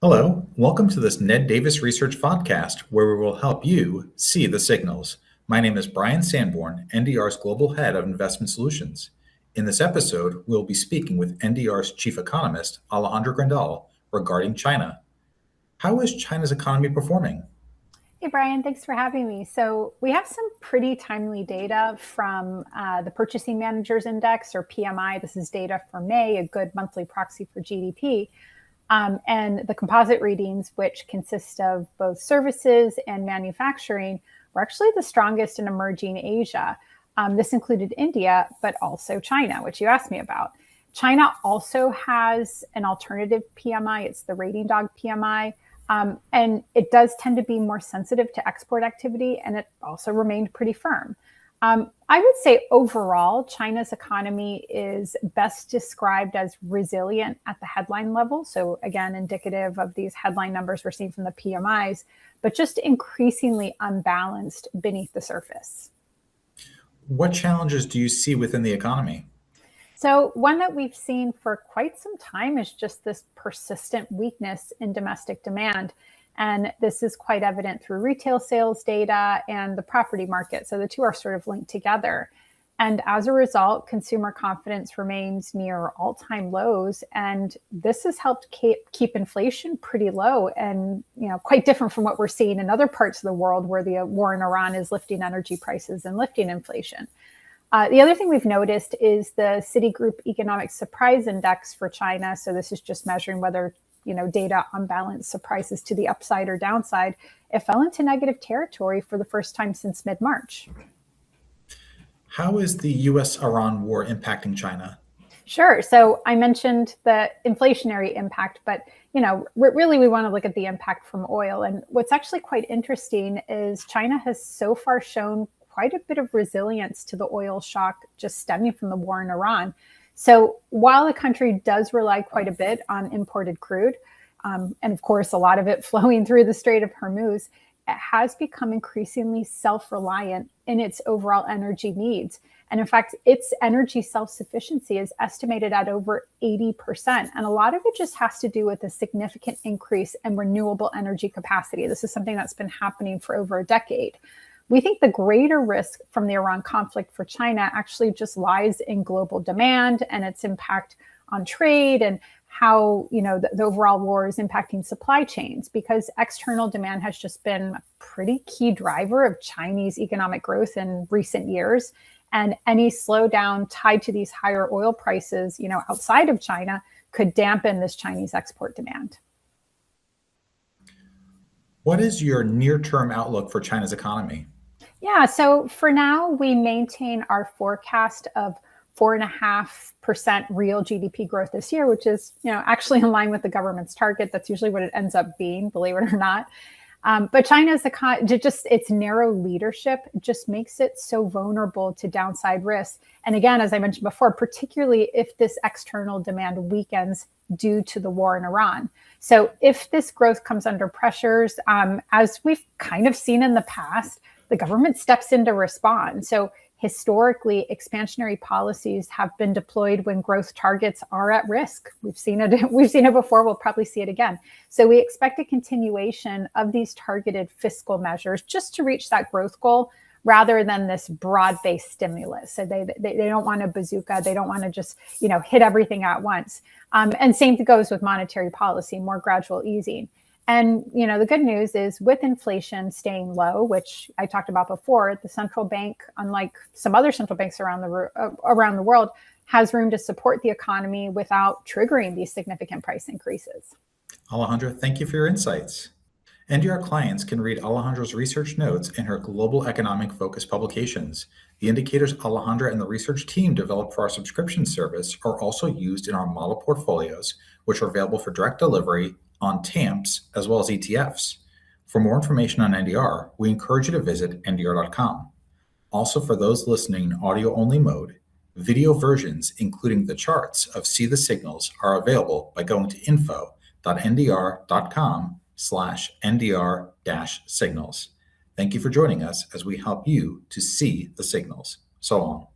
Hello, welcome to this Ned Davis Research Podcast, where we will help you see the signals. My name is Brian Sanborn, NDR's Global Head of Investment Solutions. In this episode, we'll be speaking with NDR's Chief Economist, Alejandra Grindal, regarding China. How is China's economy performing? Hey, Brian, thanks for having me. So we have some pretty timely data from the Purchasing Managers Index, or PMI. This is data for May, a good monthly proxy for GDP. And the composite readings, which consist of both services and manufacturing, were actually the strongest in emerging Asia. This included India, but also China, which you asked me about. China also has an alternative PMI. It's the Rating Dog PMI. And it does tend to be more sensitive to export activity, and it also remained pretty firm. I would say overall, China's economy is best described as resilient at the headline level. So again, indicative of these headline numbers we're seeing from the PMIs, but just increasingly unbalanced beneath the surface. What challenges do you see within the economy? So one that we've seen for quite some time is just this persistent weakness in domestic demand. And this is quite evident through retail sales data and the property market. So the two are sort of linked together. And as a result, consumer confidence remains near all-time lows. And this has helped keep inflation pretty low and quite different from what we're seeing in other parts of the world where the war in Iran is lifting energy prices and lifting inflation. The other thing we've noticed is the Citigroup Economic Surprise Index for China. So this is just measuring whether data on balance surprises to the upside or downside. It fell into negative territory for the first time since mid-March. How is the U.S.-Iran war impacting China? Sure. So I mentioned the inflationary impact, but really we want to look at the impact from oil. And what's actually quite interesting is China has so far shown quite a bit of resilience to the oil shock just stemming from the war in Iran. So while the country does rely quite a bit on imported crude, and of course, a lot of it flowing through the Strait of Hormuz, it has become increasingly self-reliant in its overall energy needs. And in fact, its energy self-sufficiency is estimated at over 80%. And a lot of it just has to do with a significant increase in renewable energy capacity. This is something that's been happening for over a decade. We think the greater risk from the Iran conflict for China actually just lies in global demand and its impact on trade and how the overall war is impacting supply chains, because external demand has just been a pretty key driver of Chinese economic growth in recent years. And any slowdown tied to these higher oil prices, outside of China could dampen this Chinese export demand. What is your near-term outlook for China's economy? Yeah, so for now, we maintain our forecast of 4.5% real GDP growth this year, which is, actually in line with the government's target. That's usually what it ends up being, believe it or not. But China's its narrow leadership just makes it so vulnerable to downside risks. And again, as I mentioned before, particularly if this external demand weakens due to the war in Iran. So if this growth comes under pressures, as we've kind of seen in the past, the government steps in to respond. So historically, expansionary policies have been deployed when growth targets are at risk. We've seen it before. We'll probably see it again. So we expect a continuation of these targeted fiscal measures just to reach that growth goal, rather than this broad-based stimulus. So they don't want a bazooka. They don't want to just hit everything at once. And same goes with monetary policy, more gradual easing. And, the good news is with inflation staying low, which I talked about before, the central bank, unlike some other central banks around the world, has room to support the economy without triggering these significant price increases. Alejandra, thank you for your insights. NDR clients can read Alejandra's research notes in her Global Economic Focus publications. The indicators Alejandra and the research team developed for our subscription service are also used in our model portfolios, which are available for direct delivery on TAMPs as well as ETFs. For more information on NDR, we encourage you to visit ndr.com. Also, for those listening in audio-only mode, video versions, including the charts of See the Signals, are available by going to info.ndr.com/ndr-signals. Thank you for joining us as we help you to see the signals. So long.